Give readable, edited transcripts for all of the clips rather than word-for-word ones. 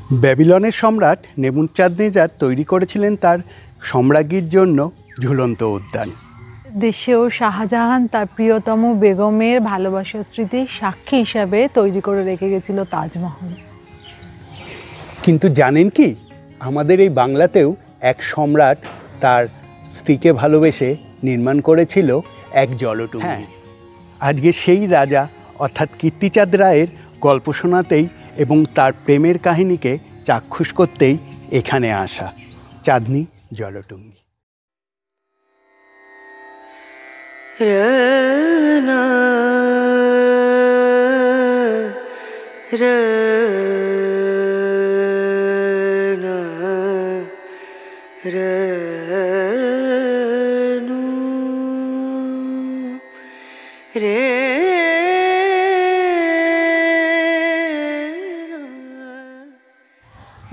ব্যাবিলনের সম্রাট নেবুকাদনেজার তৈরি করেছিলেন তার সম্রাজ্ঞীর জন্য ঝুলন্ত উদ্যান। দেশেও শাহজাহান তার প্রিয়তম বেগমের ভালোবাসার স্মৃতির সাক্ষী হিসাবে তৈরি করে রেখে গেছিল তাজমহল। কিন্তু জানেন কি, আমাদের এই বাংলাতেও এক সম্রাট তার স্ত্রীকে ভালোবেসে নির্মাণ করেছিল এক জলটুঙ্গি। আজকে সেই রাজা অর্থাৎ কীর্তিচাঁদ রায়ের গল্প শোনাতেই এবং তার প্রেমের কাহিনীকে চাক্ষুষ করতেই এখানে আসা চাঁদনী জলটুঙ্গি।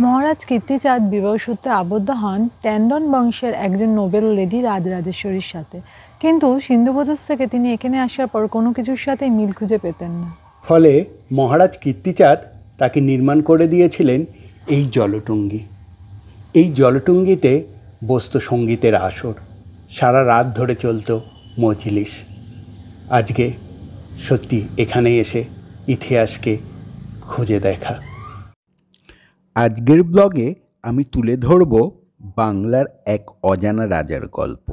মহারাজ কীর্তিচাঁদ বিবাহসূত্রে আবদ্ধ হন ট্যান্ডন বংশের একজন নোবেল লেডি রাজরাজেশ্বরীর সাথে, কিন্তু সিন্ধু প্রদেশ থেকে তিনি এখানে আসার পর কোনো কিছুর সাথে মিল খুঁজে পেতেন না। ফলে মহারাজ কীর্তিচাঁদ তাকে নির্মাণ করে দিয়েছিলেন এই জলটুঙ্গি। এই জলটুঙ্গিতে বসত সঙ্গীতের আসর, সারা রাত ধরে চলত মজলিস। আজকে সত্যি এখানে এসে ইতিহাসকে খুঁজে দেখা। আজকের ব্লগে আমি তুলে ধরব বাংলার এক অজানা রাজার গল্প,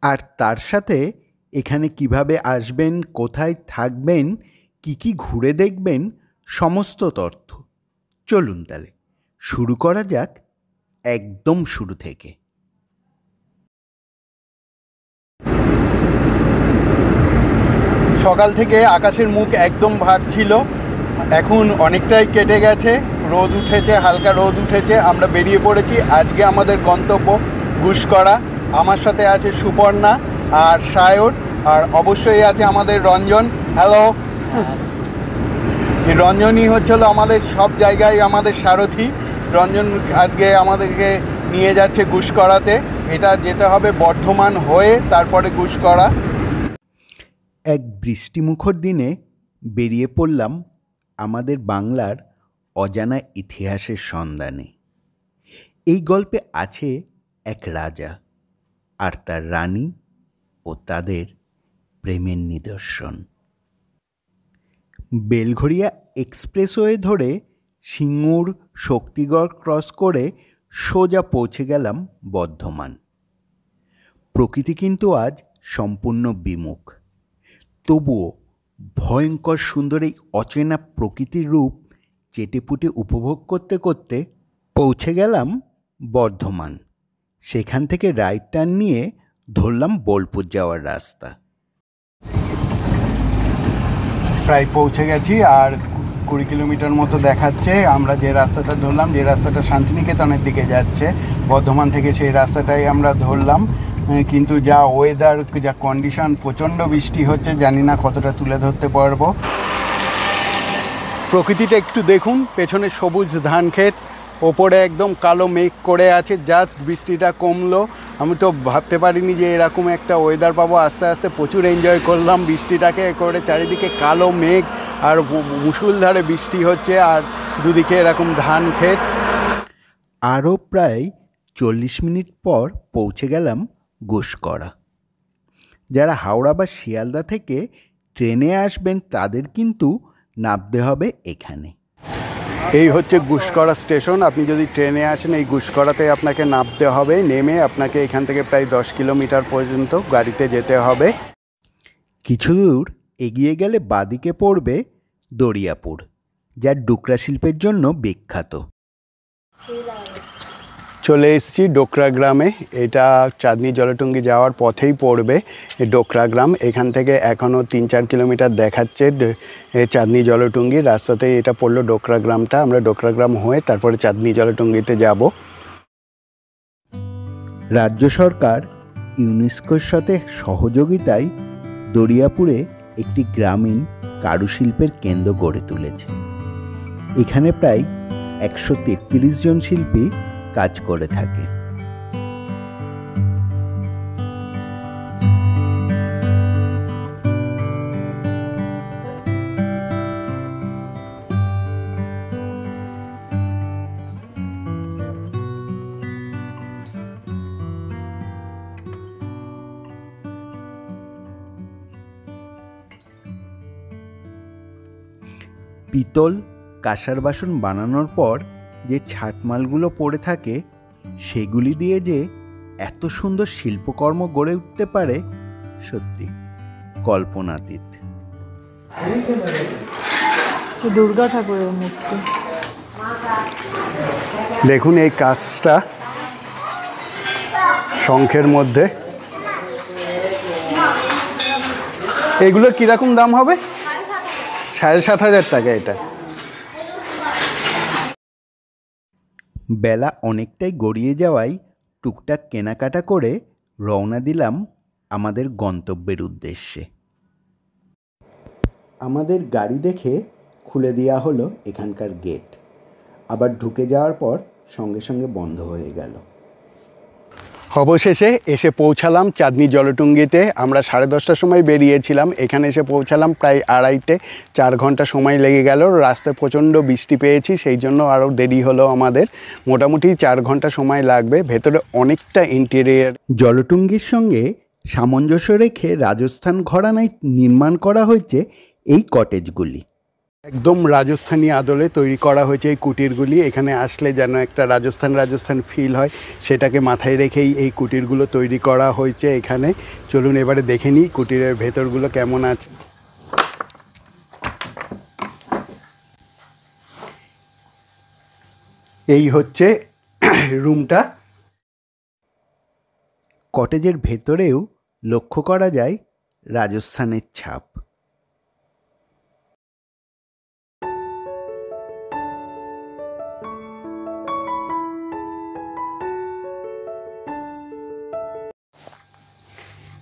আর তার সাথে এখানে কিভাবে আসবেন, কোথায় থাকবেন, কি ঘুরে দেখবেন, সমস্ত তথ্য। চলুন তাহলে শুরু করা যাক একদম শুরু থেকে। সকাল থেকে আকাশের মুখ একদম ভার ছিল, এখন অনেকটাই কেটে গেছে, রোদ উঠেছে, হালকা রোদ উঠেছে। আমরা বেরিয়ে পড়েছি। আজকে আমাদের গন্তব্য গুসকরা। আমার সাথে আছে সুপর্ণা আর সায়র, আর অবশ্যই আছে আমাদের রঞ্জন। হ্যালো। রঞ্জনই হচ্ছিল আমাদের সব জায়গায় আমাদের সারথি। রঞ্জন আজকে আমাদেরকে নিয়ে যাচ্ছে গুসকরাতে। এটা যেতে হবে বর্ধমান হয়ে, তারপরে গুসকরা। এক বৃষ্টিমুখর দিনে বেরিয়ে পড়লাম আমাদের বাংলার অজানা ইতিহাসের সন্ধানে। এই গল্পে আছে এক রাজা আর তার রানী ও তাদের প্রেমের নিদর্শন। বেলঘরিয়া এক্সপ্রেসওয়ে ধরে সিঙ্গুর শক্তিগড় ক্রস করে সোজা পৌঁছে গেলাম বর্ধমান। প্রকৃতি কিন্তু আজ সম্পূর্ণ বিমুখ, তবুও ভয়ঙ্কর সুন্দর এই অচেনা প্রকৃতির রূপ চেটেপুটে উপভোগ করতে করতে পৌঁছে গেলাম বর্ধমান। সেখান থেকে রাইট টার্ন নিয়ে ধরলাম বোলপুর যাওয়ার রাস্তা। প্রায় পৌঁছে গেছি, আর 20 কিলোমিটার মতো দেখাচ্ছে। আমরা যে রাস্তাটা ধরলাম, যে রাস্তাটা শান্তিনিকেতনের দিকে যাচ্ছে বর্ধমান থেকে, সেই রাস্তাটাই আমরা ধরলাম। কিন্তু যা ওয়েদার, যা কন্ডিশন, প্রচণ্ড বৃষ্টি হচ্ছে, জানি না কতটা তুলে ধরতে পারবো। প্রকৃতিটা একটু দেখুন, পেছনে সবুজ ধান ক্ষেত, ওপরে একদম কালো মেঘ করে আছে। জাস্ট বৃষ্টিটা কমলো, আমি তো ভাবতে পারিনি যে এরকম একটা ওয়েদার পাবো। আস্তে আস্তে প্রচুর এনজয় করলাম বৃষ্টিটাকে। করে চারিদিকে কালো মেঘ আর মুষলধারে বৃষ্টি হচ্ছে, আর দুদিকে এরকম ধান ক্ষেত। আরও প্রায় 40 মিনিট পর পৌঁছে গেলাম গুসকরা। যারা হাওড়া বা শিয়ালদা থেকে ট্রেনে আসবেন তাদের কিন্তু নামতে হবে এখানে। এই হচ্ছে গুসকরা স্টেশন। আপনি যদি ট্রেনে আসেন এই গুসকরাতে আপনাকে নামতে হবে। নেমে আপনাকে এখান থেকে প্রায় 10 কিলোমিটার পর্যন্ত গাড়িতে যেতে হবে। কিছু দূর এগিয়ে গেলে বাদিকে পড়বে দরিয়াপুর, যা ডোকরা শিল্পের জন্য বিখ্যাত। চলে এসেছি ডোকরা গ্রামে। এটা চাঁদনী জলটুঙ্গি যাওয়ার পথেই পড়বে ডোকরা গ্রাম। এখান থেকে এখনও 3-4 কিলোমিটার দেখাচ্ছে চাঁদনী জলটুঙ্গি রাস্তাতেই এটা পড়লো ডোকরা গ্রামটা। আমরা ডোকরা গ্রাম হয়ে তারপরে চাঁদনী জলটুঙ্গিতে যাব। রাজ্য সরকার ইউনেস্কোর সাথে সহযোগিতায় দরিয়াপুরে একটি গ্রামীণ কারুশিল্পের কেন্দ্র গড়ে তুলেছে। এখানে প্রায় 133 জন শিল্পী কাজ করে থাকে। পিতল কাঁসার বাসন বানানোর পর যে ছাটমালগুলো পড়ে থাকে সেগুলি দিয়ে যে এত সুন্দর শিল্পকর্ম গড়ে উঠতে পারে, সত্যি কল্পনাতীত। দুর্গা ঠাকুরের মূর্তি দেখুন এই কাজটা শঙ্খের মধ্যে। এগুলোর কিরকম দাম হবে? 7,500 টাকা এটা। বেলা অনেকটাই গড়িয়ে যাওয়ায় টুকটাক কেনাকাটা করে রওনা দিলাম আমাদের গন্তব্যের উদ্দেশ্যে। আমাদের গাড়ি দেখে খুলে দেওয়া হলো এখানকার গেট, আবার ঢুকে যাওয়ার পর সঙ্গে সঙ্গে বন্ধ হয়ে গেল। অবশেষে এসে পৌঁছালাম চাঁদনী জলটুঙ্গিতে। আমরা 10:30টার সময় বেরিয়েছিলাম, এখানে এসে পৌঁছালাম প্রায় 2:30, 4 ঘন্টা সময় লেগে গেল। রাস্তায় প্রচণ্ড বৃষ্টি পেয়েছি, সেই জন্য আরও দেরি হলো আমাদের। মোটামুটি 4 ঘন্টা সময় লাগবে। ভেতরে অনেকটা ইন্টেরিয়ার। জলটুঙ্গির সঙ্গে সামঞ্জস্য রেখে রাজস্থান ঘরানায় নির্মাণ করা হয়েছে এই কটেজগুলি। একদম রাজস্থানী আদলে তৈরি করা হয়েছে এই কুটিরগুলি। এখানে আসলে যেন একটা রাজস্থান ফিল হয়, সেটাকে মাথায় রেখেই এই কুটিরগুলো তৈরি করা হয়েছে এখানে। চলুন এবারে দেখে নিই কুটিরের ভেতরগুলো কেমন আছে। এই হচ্ছে রুমটা। কটেজের ভেতরেও লক্ষ্য করা যায় রাজস্থানের ছাপ।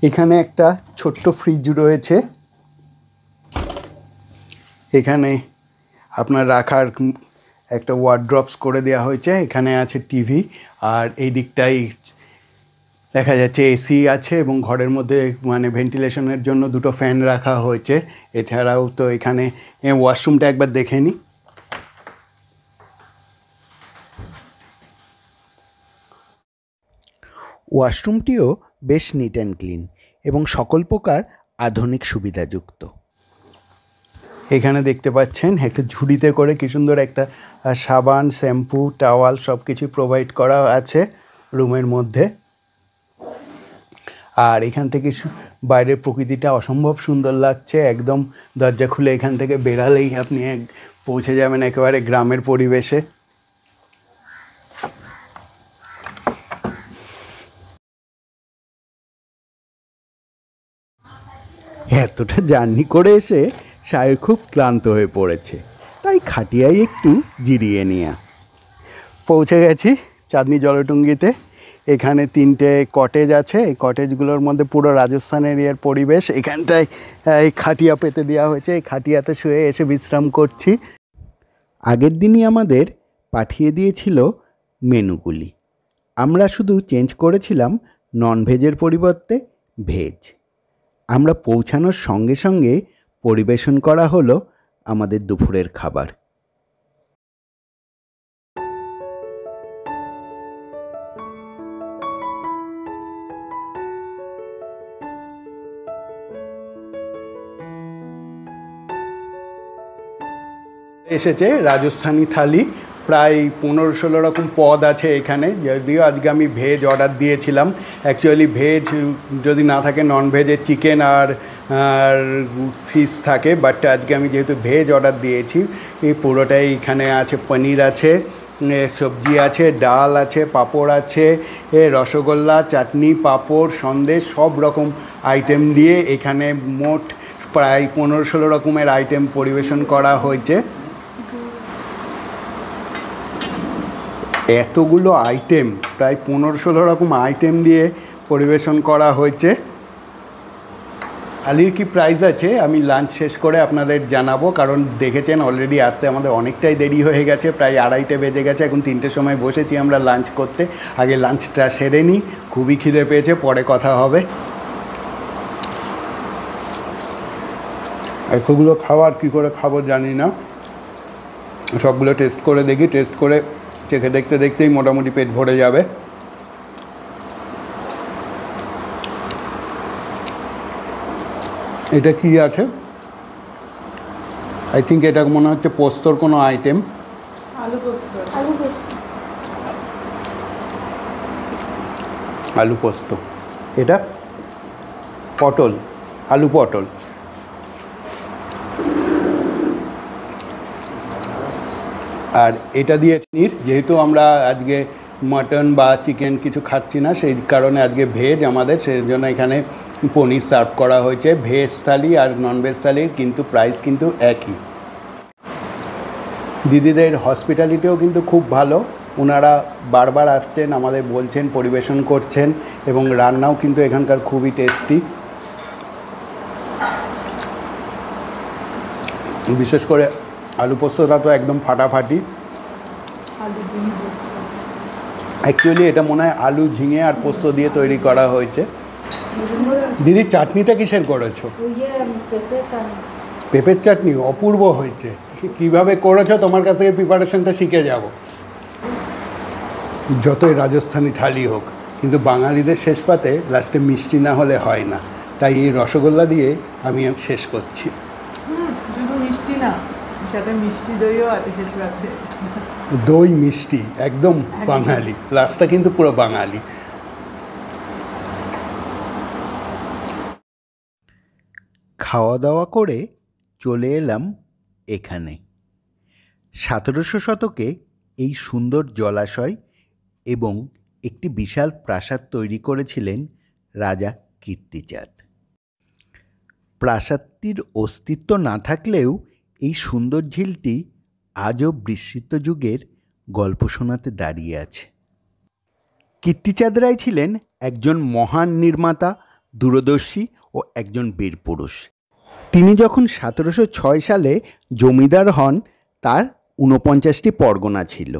এখানে একটা ছোট্ট ফ্রিজ রয়েছে, এখানে আপনার রাখার একটা ওয়ার্ড্রপস করে দেওয়া হয়েছে। এখানে আছে টিভি, আর এই দিকটাই দেখা যাচ্ছে এসি আছে এবং ঘরের মধ্যে মানে ভেন্টিলেশনের জন্য 2টো ফ্যান রাখা হয়েছে। এছাড়াও তো এখানে ওয়াশরুমটা একবার দেখে নিই। ওয়াশরুমটিও বেশ নিট অ্যান্ড ক্লিন এবং সকল প্রকার আধুনিক সুবিধাযুক্ত। এখানে দেখতে পাচ্ছেন একটা ঝুড়িতে করে কি সুন্দর একটা সাবান, শ্যাম্পু, টাওয়াল সব কিছু প্রোভাইড করা আছে রুমের মধ্যে। আর এখান থেকে বাইরের প্রকৃতিটা অসম্ভব সুন্দর লাগছে। একদম দরজা খুলে এখান থেকে বেরালেই আপনি পৌঁছে যাবেন একেবারে গ্রামের পরিবেশে। এতটা জার্নি করে এসে সায়র খুব ক্লান্ত হয়ে পড়েছে, তাই খাটিয়ায় একটু জিরিয়ে নেয়া। পৌঁছে গেছি চাঁদনী জলটুঙ্গিতে। এখানে 3টে কটেজ আছে। এই কটেজগুলোর মধ্যে পুরো রাজস্থান এরিয়ার পরিবেশ। এখানটায় এই খাটিয়া পেতে দেওয়া হয়েছে, এই খাটিয়াতে শুয়ে এসে বিশ্রাম করছি। আগের দিনই আমাদের পাঠিয়ে দিয়েছিল মেনুগুলি, আমরা শুধু চেঞ্জ করেছিলাম ননভেজের পরিবর্তে ভেজ। আমরা পৌঁছানোর সঙ্গে সঙ্গে পরিবেশন করা হলো আমাদের দুপুরের খাবার। এসেছে রাজস্থানি থালি, প্রায় 15-16 রকম পদ আছে এখানে। যদিও আজকে আমি ভেজ অর্ডার দিয়েছিলাম, অ্যাকচুয়ালি ভেজ যদি না থাকে নন ভেজে চিকেন আর ফিশ থাকে, বাট আজকে আমি যেহেতু ভেজ অর্ডার দিয়েছি এই পুরোটাই। এখানে আছে পনির আছে, সবজি আছে, ডাল আছে, পাঁপড় আছে, রসগোল্লা, চাটনি, পাঁপড়, সন্দেশ সব রকম আইটেম দিয়ে এখানে মোট প্রায় 15-16 রকমের আইটেম পরিবেশন করা হয়েছে। এতগুলো আইটেম, প্রায় 15-16 রকম আইটেম দিয়ে পরিবেশন করা হয়েছে। থালির কি প্রাইস আছে আমি লাঞ্চ শেষ করে আপনাদের জানাবো, কারণ দেখেছেন অলরেডি আসতে আমাদের অনেকটাই দেরি হয়ে গেছে, প্রায় 2:30 বেজে গেছে। এখন 3টের সময় বসেছি আমরা লাঞ্চ করতে। আগে লাঞ্চটা সেরে নিই, খুবই খিদে পেয়েছে, পরে কথা হবে। এতগুলো খাবার কি করে খাবো জানি না, সবগুলো টেস্ট করে দেখি। টেস্ট করে চেখে দেখতে দেখতেই মোটামুটি পেট ভরে যাবে। এটা কি আছে? আই থিঙ্ক এটা মনে হচ্ছে পোস্তর কোনো আইটেম। আলু পোস্ত। আলু পোস্ত। এটা পটল, আলু পটল। আর এটা দিয়ে যেহেতু আমরা আজকে মাটন বা চিকেন কিছু খাচ্ছি না, সেই কারণে আজকে ভেজ আমাদের, সেই জন্য এখানে পনির সার্ভ করা হয়েছে। ভেজ থালি আর ননভেজ থালির কিন্তু প্রাইস কিন্তু একই। দিদিদের হসপিটালিটিও কিন্তু খুব ভালো, ওনারা বারবার আসছেন, আমাদের বলছেন, পরিবেশন করছেন, এবং রান্নাও কিন্তু এখানকার খুবই টেস্টি। বিশেষ করে আলু পোস্তটা তো একদম ফাটাফাটি। অ্যাকচুয়ালি এটা মনে হয় আলু, ঝিঙে আর পোস্ত দিয়ে তৈরি করা হয়েছে। দিদি চাটনিটা কিসের করেছো? পেঁপের চাটনি অপূর্ব হয়েছে। কিভাবে করেছো তোমার কাছ থেকে প্রিপারেশনটা শিখে যাব। যতই রাজস্থানি থালি হোক, কিন্তু বাঙালিদের শেষ পাতে লাস্টে মিষ্টি না হলে হয় না, তাই এই রসগোল্লা দিয়ে আমি শেষ করছি। শুধু মিষ্টি না, সাথে মিষ্টি দইও আছে শেষ রাতে। দই মিষ্টি একদম বাঙালি, লাস্টটা কিন্তু পুরো বাঙালি। খাওয়া দাওয়া করে চলে এলাম এখানে। 1700 শতকে এই সুন্দর জলাশয় এবং একটি বিশাল প্রাসাদ তৈরি করেছিলেন রাজা কীর্তিচাঁদ। প্রাসাদটির অস্তিত্ব না থাকলেও এই সুন্দর ঝিলটি আজও বিস্মৃত যুগের গল্প শোনাতে দাঁড়িয়ে আছে। কীর্তিচাঁদ রায় ছিলেন একজন মহান নির্মাতা, দূরদর্শী ও একজন বীরপুরুষ। তিনি যখন 1706 সালে জমিদার হন, তার 49টি পরগনা ছিল।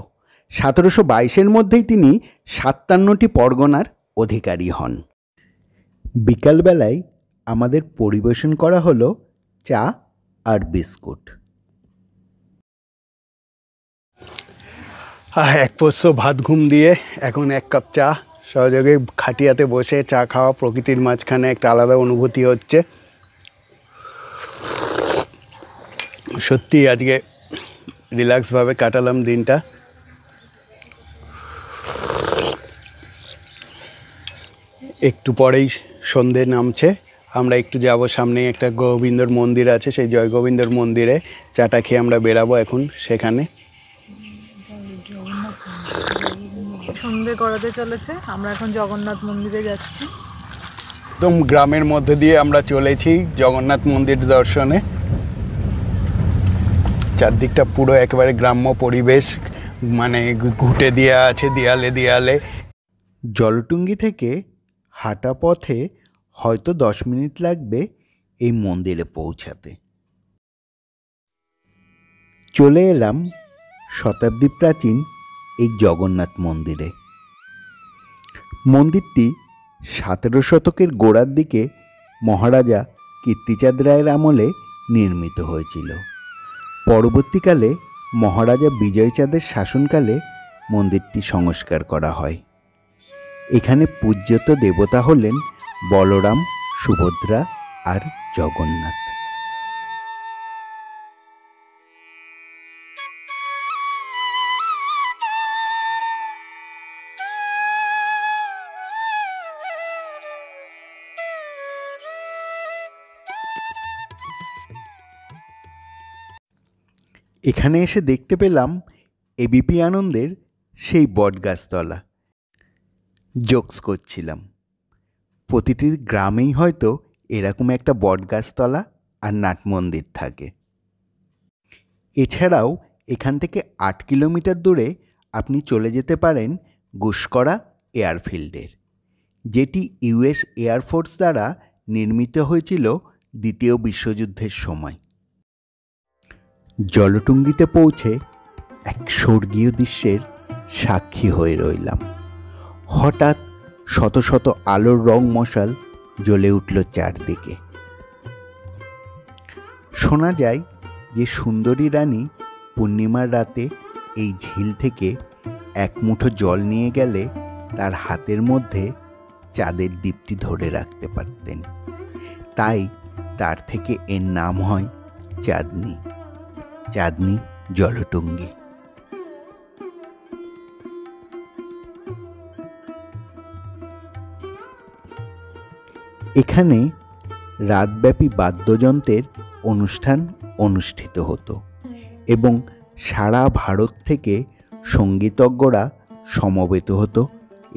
1722-এর মধ্যেই তিনি 57টি পরগনার অধিকারী হন। বিকালবেলায় আমাদের পরিবেশন করা হলো চা আর বিস্কুট। এক পোষ্য ভাত ঘুম দিয়ে এখন এক কাপ চা, সহযোগে খাটিয়াতে বসে চা খাওয়া, প্রকৃতির মাঝখানে একটা আলাদা অনুভূতি হচ্ছে। সত্যি আজকে রিল্যাক্সভাবে কাটালাম দিনটা। একটু পরেই সন্ধে নামছে, আমরা একটু যাব, সামনেই একটা গোবিন্দর মন্দির আছে, সেই জয় গোবিন্দর মন্দিরে চাটা খেয়ে আমরা বেরাবো এখন সেখানে। সন্ধে করাতে চলেছে, আমরা এখন জগন্নাথ মন্দিরে যাচ্ছি। একদম গ্রামের মধ্যে দিয়ে আমরা চলেছি জগন্নাথ মন্দির দর্শনে। চারদিকটা পুরো একেবারে গ্রাম্য পরিবেশ, মানে ঘুঁটে দেওয়া আছে দেয়ালে দেয়ালে। জলটুঙ্গি থেকে হাঁটা পথে হয়তো 10 মিনিট লাগবে এই মন্দিরে পৌঁছাতে। চলে এলাম শতাব্দী প্রাচীন এই জগন্নাথ মন্দিরে। মন্দিরটি 17 শতকের গোড়ার দিকে মহারাজা কীর্তিচাঁদ রায়ের আমলে নির্মিত হয়েছিল। পরবর্তীকালে মহারাজা বিজয়চাঁদের শাসনকালে মন্দিরটি সংস্কার করা হয়। এখানে পূজ্যত দেবতা হলেন বলরাম, সুভদ্রা আর জগন্নাথ। এখানে এসে দেখতে পেলাম এবিপি আনন্দের সেই বটগাছতলা। জোকস করছিলাম, প্রতিটি গ্রামেই হয়তো এরকম একটা বটগাছতলা আর নাট মন্দির থাকে। এছাড়াও এখান থেকে 8 কিলোমিটার দূরে আপনি চলে যেতে পারেন গুসকরা এয়ারফিল্ডের, যেটি ইউএস এয়ারফোর্স দ্বারা নির্মিত হয়েছিল দ্বিতীয় বিশ্বযুদ্ধের সময়। জলটুঙ্গিতে পৌঁছে এক স্বর্গীয় দৃশ্যের সাক্ষী হয়ে রইলাম। হঠাৎ শত শত আলোর রং মশাল জ্বলে উঠল চারদিকে। শোনা যায় যে সুন্দরী রানী পূর্ণিমার রাতে এই ঝিল থেকে এক মুঠো জল নিয়ে গেলে তার হাতের মধ্যে চাঁদের দীপ্তি ধরে রাখতে পারতেন। তাই তার থেকে এর নাম হয় চাঁদনী। চাঁদনি জলটুঙ্গি। এখানে রাতব্যাপী বাদ্যযন্ত্রের অনুষ্ঠান অনুষ্ঠিত হতো এবং সারা ভারত থেকে সঙ্গীতজ্ঞরা সমবেত হতো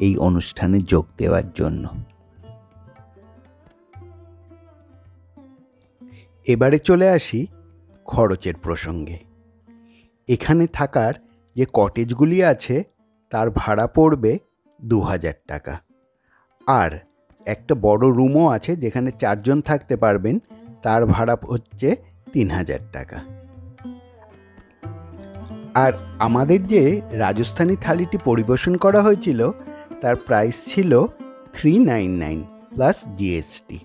এই অনুষ্ঠানে যোগ দেওয়ার জন্য। এবারে চলে আসি খরচের প্রসঙ্গে। এখানে থাকার যে কটেজগুলি আছে তার ভাড়া পড়বে 2000 টাকা, আর একটা বড় রুমও আছে যেখানে 4 জন থাকতে পারবেন, তার ভাড়া হচ্ছে 3000 টাকা। আর আমাদের যে রাজস্থানী থালিটি পরিবেশন করা হয়েছিল তার প্রাইস ছিল 399 প্লাস জিএসটি।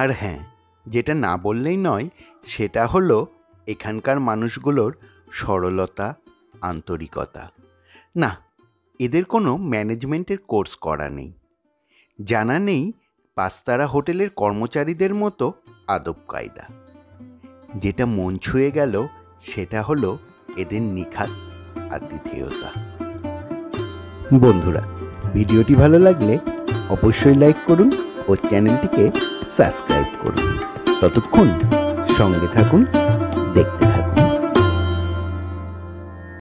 আর হ্যাঁ, যেটা না বললেই নয় সেটা হলো এখানকার মানুষগুলোর সরলতা, আন্তরিকতা। না, এদের কোনো ম্যানেজমেন্টের কোর্স করা নেই, জানা নেই পাঁচতারা হোটেলের কর্মচারীদের মতো আদব কায়দা। যেটা মন ছুঁয়ে গেল সেটা হলো এদের নিখাত আতিথেয়তা। বন্ধুরা, ভিডিওটি ভালো লাগলে অবশ্যই লাইক করুন ও চ্যানেলটিকে সাবস্ক্রাইব করুন। ততক্ষণ সঙ্গে থাকুন, দেখতে